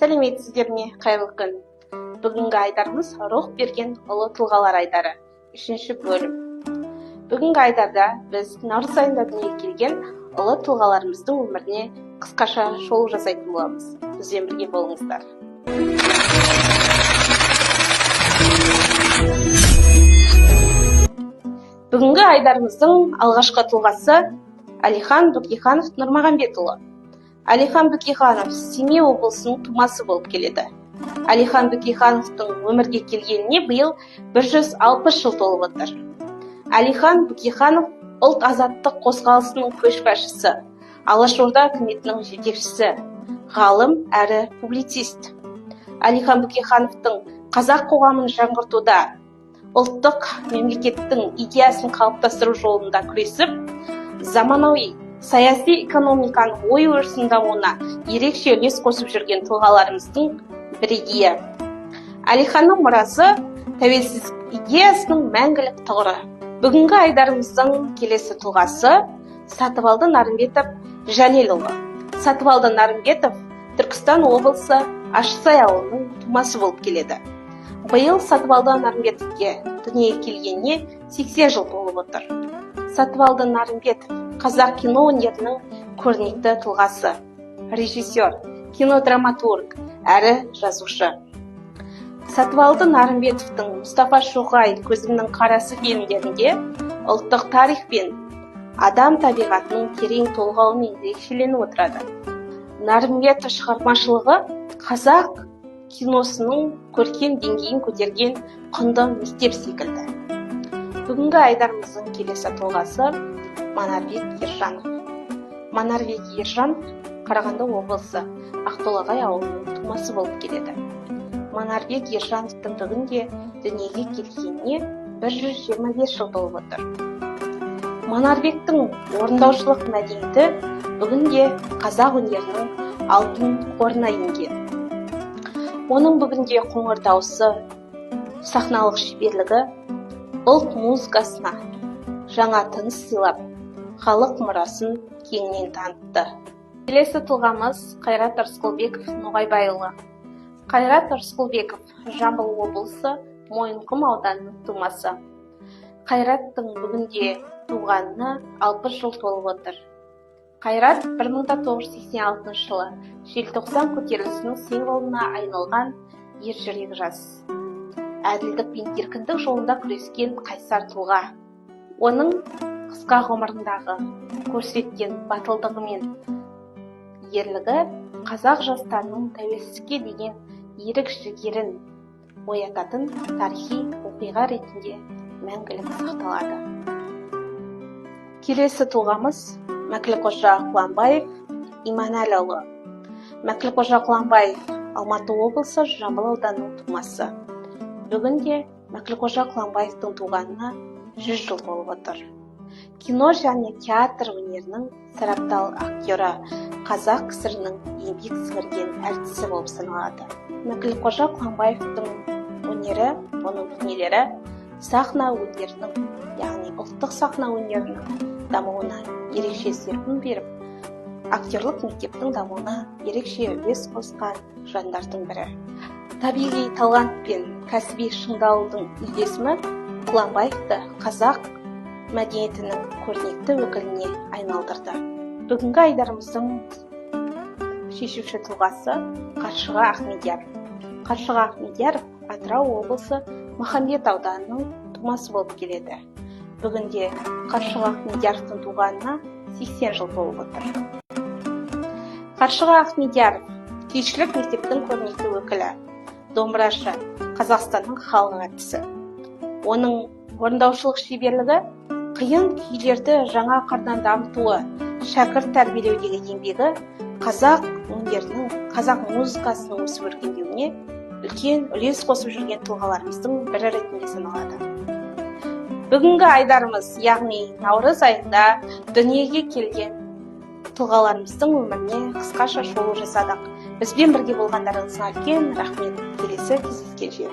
Сәлеметсіздер ме, қайырлы күн. Бүгінгі айдарымыз рух берген ұлы тұлғалар айдары, 3-ші бөлім. Бүгінгі айдарда біз наурыз айында дүниеге келген ұлы тұлғаларымыздың өміріне қысқаша шолу жасайтын боламыз. Бізбен бірге болыңыздар. Бүгінгі айдарымыздың алғашқы тұлғасы Әлихан Бөкейханов Нұрмағамбетұлы. Әлихан Бөкейханов Семей облысының тумасы болып келеді. Әлихан Бөкейхановтың өмірге келгеніне биыл 160 жыл толып отыр. Әлихан Бөкейханов ұлт азаттық қозғалысының көшбасшысы, Алашорда үкіметінің жетекшісі, ғалым әрі публицист. Әлихан Бөкейхановтың қазақ қоғамын жаңғыртуда, ұлттық мемлекеттің идеясын қалыптастыру жолында күресіп, заманауи саяси экономиканың ой өрісінің дамуына ерекше үлес қосып жүрген тұлғаларымыздың бірегейі. Әлиханның мұрасы тәуелсіздік идеясының мәңгілік тұғыры. Бүгінгі айдарымыздың келесі тұлғасы Сатыбалды Нарымбетов Жәлелұлы. Сатыбалды Нарымбетов Түркістан облысы Ашсай ауылының тумасы болып келеді. Биыл Сатыбалды Нарымбетовке дүниеге келгеніне 80 жыл толып отыр. Сатыбалды Нарымбетов қазақ кино өнерінің көрнекті тұлғасы, режиссер, кинодраматург әрі жазушы. Сатыбалды Нарымбетовтың Мұстафа Шоқай көзімнің қарасы фильмдерінде ұлттық тарих пен адам табиғатының терең толғауымен ерекшеленіп отырады. Нарымбетов шығармашылығы қазақ киносының көркем деңгейін көтерген құнды мектеп секілді. Бүгінгі айдарымыздың келесі тұлғасы Манарбек Ержанов. Манарбек Ержанов Қарағанды облысы Ақтолағай ауылының тумасы болып келеді. Манарбек Ержановтың бүгінде дүниеге келгеніне 125 жыл толып отыр. Манарбектің орындаушылық мәдениеті бүгінде қазақ өнерінің алтын қорына енген. Оның бүгінде қоңыр дауысы, сахналық шеберлігі ұлт музыкасына жаңа тыныс сыйлап, халық мұрасын кеңінен танытты. Келесі тұлғамыз Қайрат Рысқұлбеков Ноғайбайұлы. Қайрат Рысқұлбеков Жамбыл облысы Мойынқұм ауданының тумасы. Қайраттың бүгінде туғанына 60 жыл толып отыр. Қайрат 1986 жылы желтоқсан көтерілісінің символына айналған ержүрек жас. Әділдік пен еркіндік жолында күрескен қайсар тұлға. Оның қысқа ғұмырындағы көрсеткен батылдығы мен ерлігі қазақ жастарының тәуелсіздікке деген ерік жігерін оятатын тарихи оқиға ретінде мәңгілік сақталады. Келесі тұлғамыз Мәкілқожа Құланбаев Иманәліұлы. Мәкілқожа Құланбаев Алматы облысы Жамбыл ауданының тумасы. Бүгінде Мәкілқожа Құланбаевтың туғанына 100 жыл толып отыр. Кино және театр өнерінің сараптал актері, қазақ кср-ның еңбек сіңірген әртісі болып саналады. Мәкілқожа Құланбаевтың өнері, оның бейнелері сахна өнерінің, яғни ұлттық сахна өнерінің дамуына ерекше серпін беріп, актерлік мектептің дамуына ерекше үлес қосқан жандардың бірі. Табиғи талант пен кәсіби шыңдалудың үйлесімі Құланбаевты қазақ мәдениетінің көрнекті өкіліне айналдырды. Бүгінгі айдарымыздың шешуші тұлғасы Қаршыға Ахмедияров. Қаршыға Ахмедияров Атырау облысы Махамбет ауданының тумасы болып келеді. Бүгінде Қаршыға Ахмедияровтың туғанына 80 жыл толып отыр. Қаршыға Ахмедияров күйшілік мектептің көрнекті өкілі, домбырашы, Қазақстанның халық әртісі. Оның орындаушылық шеберлігі, қиын күйлерді жаңа қырдан дамытуы, шәкірт тәрбиелеудегі еңбегі қазақ өнерінің, қазақ музыкасының өсіп өркендеуіне үлкен үлес қосып жүрген тұлғаларымыздың бірі ретінде саналады. Бүгінгі айдарымыз, яғни наурыз айында дүниеге келген тұлғаларымыздың өміріне қысқаша шолу жасадық. Бізбен бірге болғандарыңызға үлкен рахмет. Келесі кездескенше.